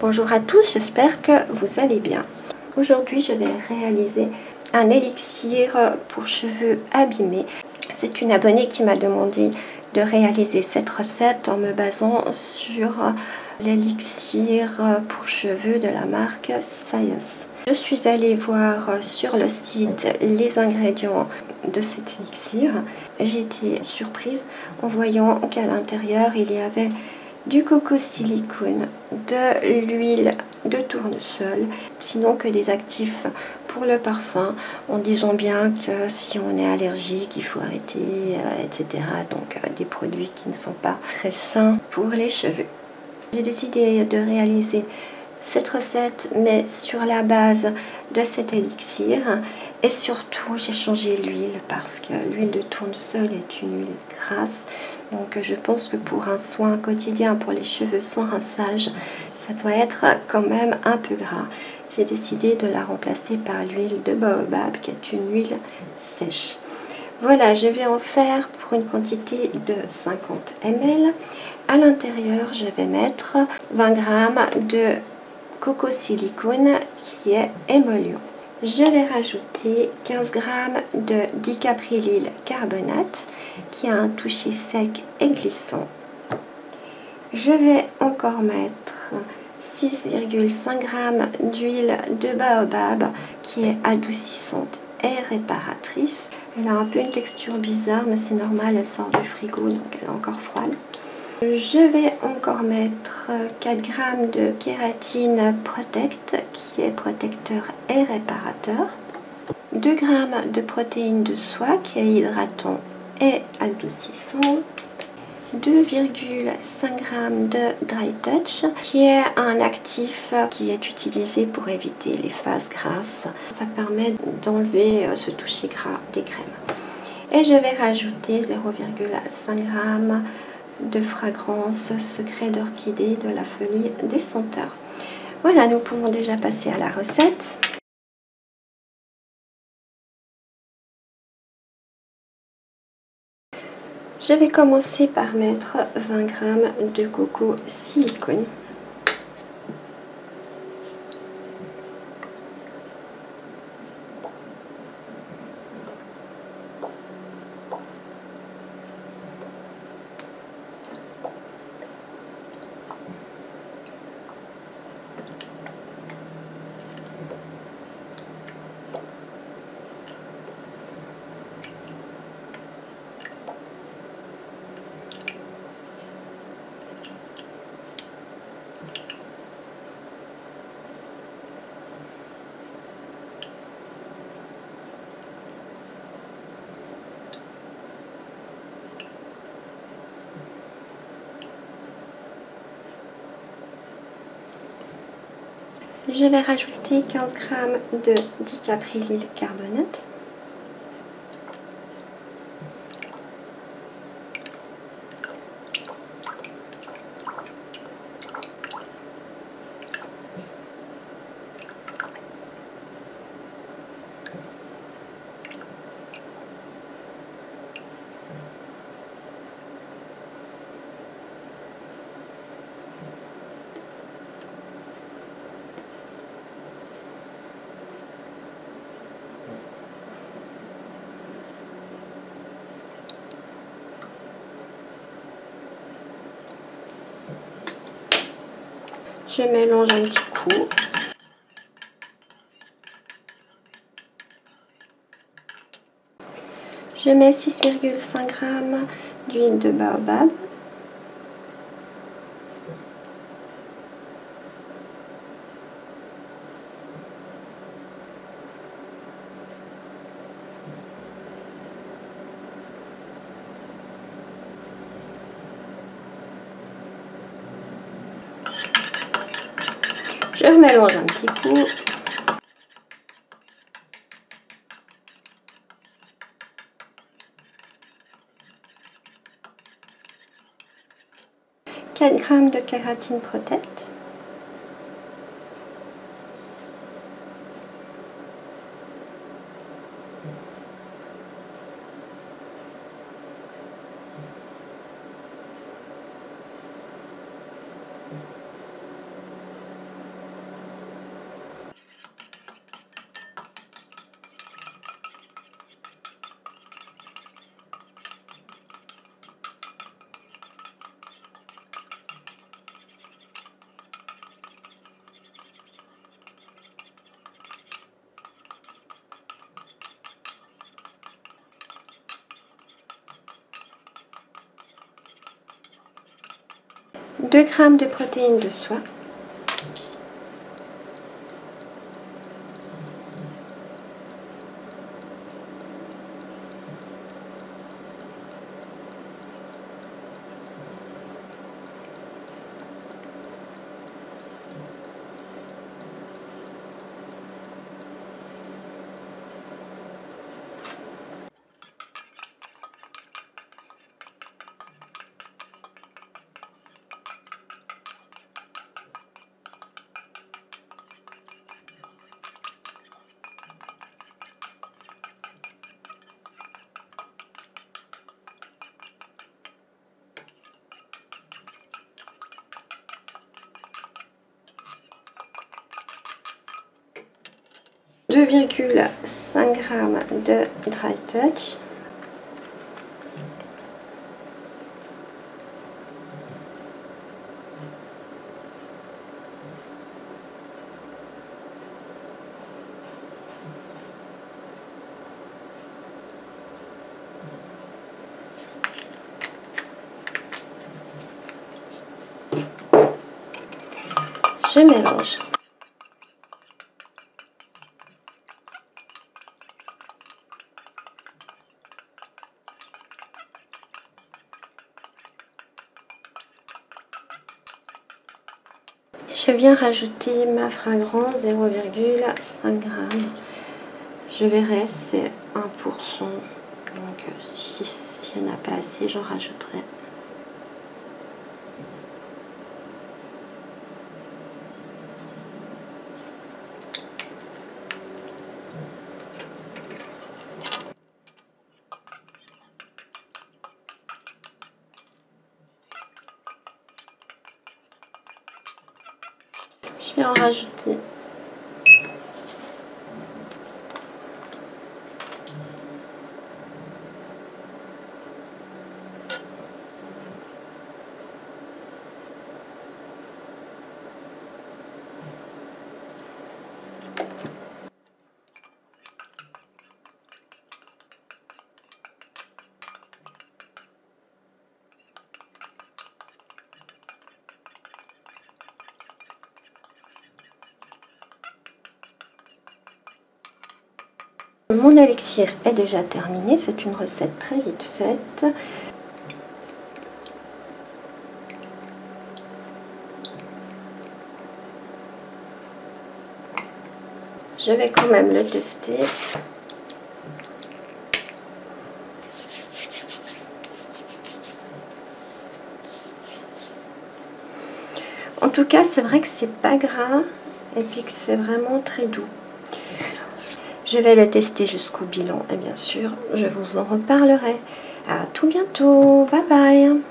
Bonjour à tous, j'espère que vous allez bien. Aujourd'hui, je vais réaliser un élixir pour cheveux abîmés. C'est une abonnée qui m'a demandé de réaliser cette recette en me basant sur l'élixir pour cheveux de la marque Sayas. Je suis allée voir sur le site les ingrédients de cet élixir. J'ai été surprise en voyant qu'à l'intérieur il y avait du coco silicone, de l'huile de tournesol, sinon que des actifs pour le parfum, en disant bien que si on est allergique, il faut arrêter, etc. Donc des produits qui ne sont pas très sains pour les cheveux. J'ai décidé de réaliser cette recette, mais sur la base de cet élixir. Et surtout, j'ai changé l'huile parce que l'huile de tournesol est une huile grasse. Donc je pense que pour un soin quotidien pour les cheveux sans rinçage, ça doit être quand même un peu gras. J'ai décidé de la remplacer par l'huile de baobab, qui est une huile sèche. Voilà, je vais en faire pour une quantité de 50 ml. À l'intérieur, je vais mettre 20 g de coco silicone qui est émollient. Je vais rajouter 15 g de dicaprylyl carbonate qui a un toucher sec et glissant. Je vais encore mettre 6,5 g d'huile de baobab qui est adoucissante et réparatrice. Elle a un peu une texture bizarre, mais c'est normal, elle sort du frigo donc elle est encore froide. Je vais encore mettre 4 g de kératine Protect qui est protecteur et réparateur. 2 g de protéines de soie qui est hydratant et adoucissant. 2,5 g de Dry Touch qui est un actif qui est utilisé pour éviter les phases grasses. Ça permet d'enlever ce toucher gras des crèmes. Et je vais rajouter 0,5 g de fragrance secret d'orchidée de la folie des senteurs. Voilà, nous pouvons déjà passer à la recette. Je vais commencer par mettre 20 g de coco silicone. Je vais rajouter 15 g de dicaprylyl carbonate. Je mélange un petit coup. Je mets 6,5 g d'huile de baobab. Je mélange un petit coup. « 4 g de kératine Protect. 2 g de protéines de soie, « 2,5 g de Dry Touch ». Je mélange. Je viens rajouter ma fragrance 0,5 g. Je verrai, c'est 1%. Donc s'il n'y en a pas assez, j'en rajouterai. Je vais en rajouter. Mon élixir est déjà terminé, c'est une recette très vite faite. Je vais quand même le tester. En tout cas, c'est vrai que c'est pas gras et puis que c'est vraiment très doux. Je vais le tester jusqu'au bilan et bien sûr, je vous en reparlerai. À tout bientôt. Bye bye.